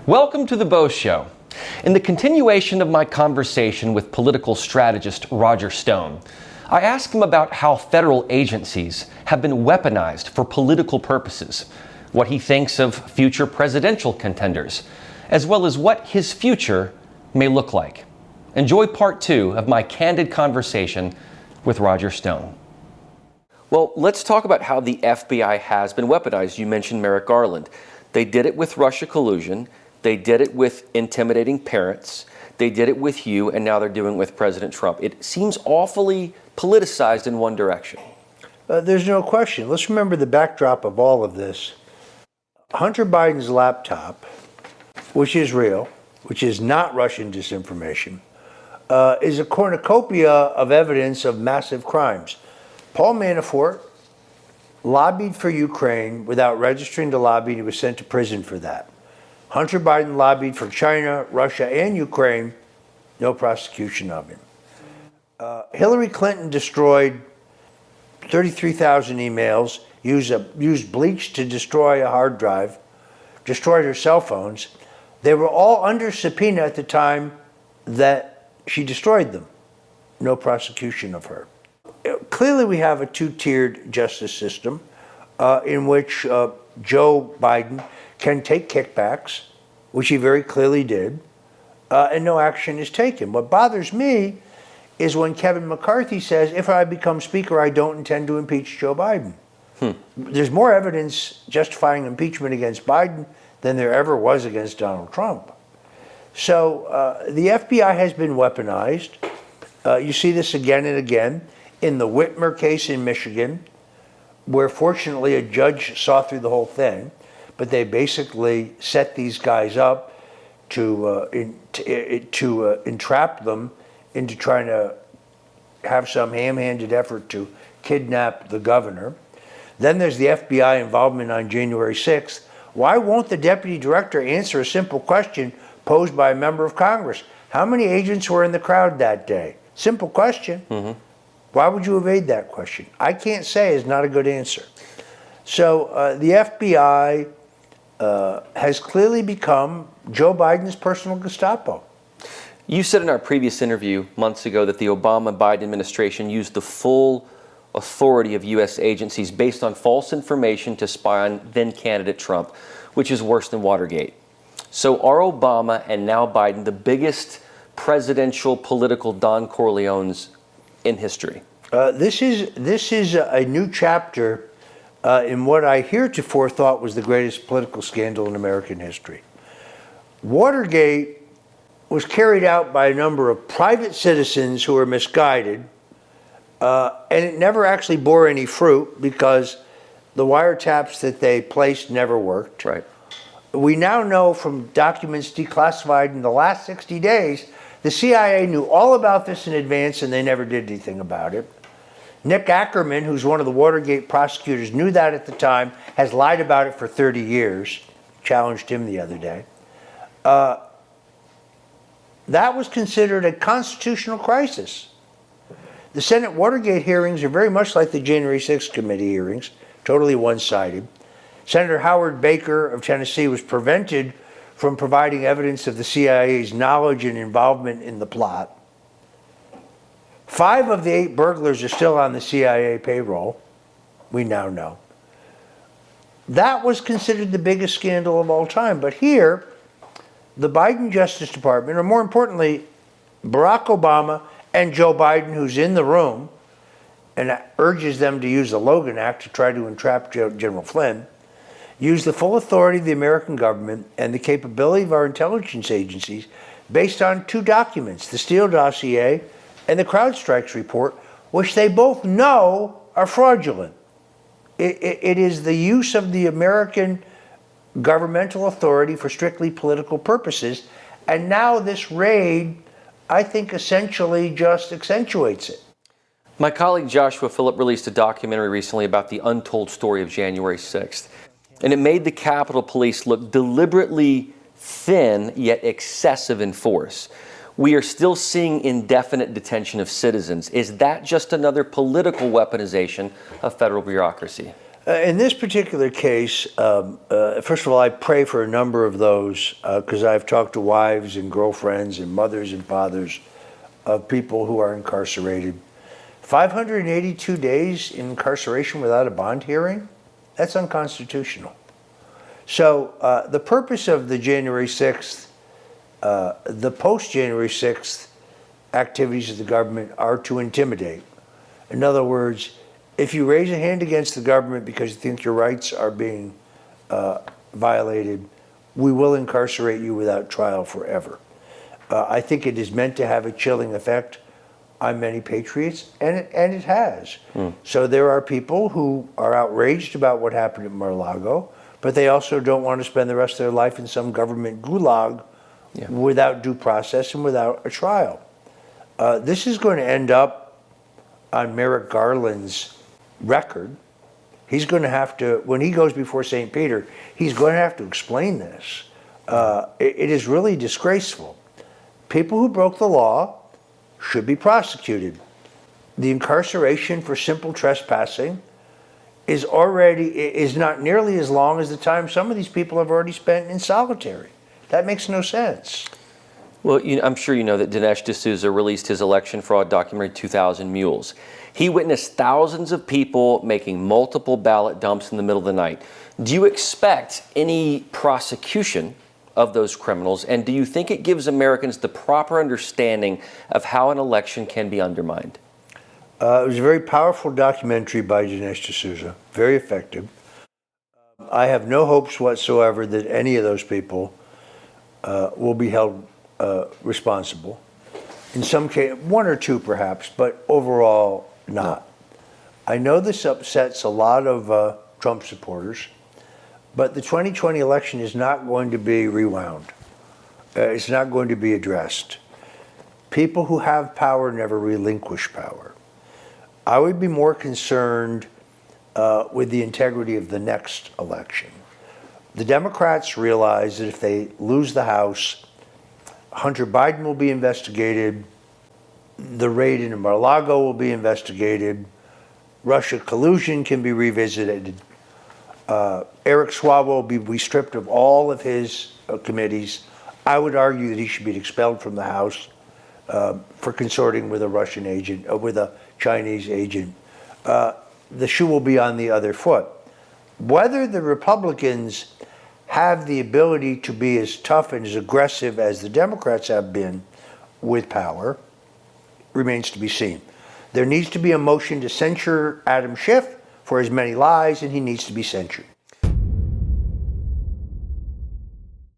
Welcome to the Beau Show. In the continuation of my conversation with political strategist Roger Stone, I asked him about how federal agencies have been weaponized for political purposes, what he thinks of future presidential contenders, as well as what his future may look like. Enjoy part 2 of my candid conversation with Roger Stone. Well, let's talk about how the FBI has been weaponized. You mentioned Merrick Garland. They did it with Russia collusion. They did it with intimidating parents. They did it with you, and now they're doing it with President Trump. It seems awfully politicized in one direction. There's no question. Let's remember the backdrop of all of this. Hunter Biden's laptop, which is real, which is not Russian disinformation, is a cornucopia of evidence of massive crimes. Paul Manafort lobbied for Ukraine without registering to lobby, and he was sent to prison for that. Hunter Biden lobbied for China, Russia, and Ukraine. No prosecution of him. Hillary Clinton destroyed 33,000 emails, used bleach to destroy a hard drive, destroyed her cell phones. They were all under subpoena at the time that she destroyed them. No prosecution of her. Clearly, we have a two-tiered justice system in which Joe Biden can take kickbacks, which he very clearly did, and no action is taken. What bothers me is when Kevin McCarthy says, if I become Speaker, I don't intend to impeach Joe Biden. There's more evidence justifying impeachment against Biden than there ever was against Donald Trump. So the FBI has been weaponized. You see this again and again in the Whitmer case in Michigan, where fortunately a judge saw through the whole thing, but they basically set these guys up to entrap them into trying to have some ham-handed effort to kidnap the governor. Then there's the FBI involvement on January 6th. Why won't the deputy director answer a simple question posed by a member of Congress? How many agents were in the crowd that day? Simple question. Why would you evade that question? I can't say is not a good answer. So the FBI has clearly become Joe Biden's personal Gestapo. You said in our previous interview months ago that the Obama-Biden administration used the full authority of U.S. agencies based on false information to spy on then-candidate Trump, which is worse than Watergate. So are Obama and now Biden the biggest presidential political Don Corleones in history? This is a new chapter in what I heretofore thought was the greatest political scandal in American history. Watergate was carried out by a number of private citizens who were misguided, and it never actually bore any fruit because the wiretaps that they placed never worked. Right. We now know from documents declassified in the last 60 days, the CIA knew all about this in advance and they never did anything about it. Nick Ackerman, who's one of the Watergate prosecutors, knew that at the time, has lied about it for 30 years. Challenged him the other day. That was considered a constitutional crisis. The Senate Watergate hearings are very much like the January 6th committee hearings, totally one-sided. Senator Howard Baker of Tennessee was prevented from providing evidence of the CIA's knowledge and involvement in the plot. 5 of the 8 burglars are still on the CIA payroll, we now know. That was considered the biggest scandal of all time. But here, the Biden Justice Department, or more importantly, Barack Obama and Joe Biden, who's in the room, and urges them to use the Logan Act to try to entrap General Flynn, use the full authority of the American government and the capability of our intelligence agencies based on 2 documents, the Steele dossier and the CrowdStrikes report, which they both know are fraudulent. It is the use of the American governmental authority for strictly political purposes, and now this raid, I think, essentially just accentuates it. My colleague Joshua Phillip released a documentary recently about the untold story of January 6th, and it made the Capitol Police look deliberately thin yet excessive in force. We are still seeing indefinite detention of citizens. Is that just another political weaponization of federal bureaucracy? In this particular case, first of all, I pray for a number of those because I've talked to wives and girlfriends and mothers and fathers of people who are incarcerated. 582 days in incarceration without a bond hearing? That's unconstitutional. So the purpose of the January 6th, the post-January 6th activities of the government are to intimidate. In other words, if you raise a hand against the government because you think your rights are being violated, we will incarcerate you without trial forever. I think it is meant to have a chilling effect on many patriots, and it has. So there are people who are outraged about what happened at Mar-a-Lago, but they also don't want to spend the rest of their life in some government gulag without due process and without a trial. This is going to end up on Merrick Garland's record. He's going to have to, when he goes before St. Peter, he's going to have to explain this. It is really disgraceful. People who broke the law should be prosecuted. The incarceration for simple trespassing is not nearly as long as the time some of these people have already spent in solitary. That makes no sense. Well, I'm sure you know that Dinesh D'Souza released his election fraud documentary, 2,000 Mules. He witnessed thousands of people making multiple ballot dumps in the middle of the night. Do you expect any prosecution of those criminals? And do you think it gives Americans the proper understanding of how an election can be undermined? It was a very powerful documentary by Dinesh D'Souza, very effective. I have no hopes whatsoever that any of those people will be held responsible. In some case, one or two perhaps, but overall not. I know this upsets a lot of Trump supporters, but the 2020 election is not going to be rewound. It's not going to be addressed. People who have power never relinquish power. I would be more concerned with the integrity of the next election. The Democrats realize that if they lose the House, Hunter Biden will be investigated, the raid in Mar-a-Lago will be investigated, Russia collusion can be revisited, Eric Schwab will be stripped of all of his committees. I would argue that he should be expelled from the House for consorting with a Russian agent, with a Chinese agent. The shoe will be on the other foot. Whether the Republicans have the ability to be as tough and as aggressive as the Democrats have been with power remains to be seen. There needs to be a motion to censure Adam Schiff for his many lies, and he needs to be censured.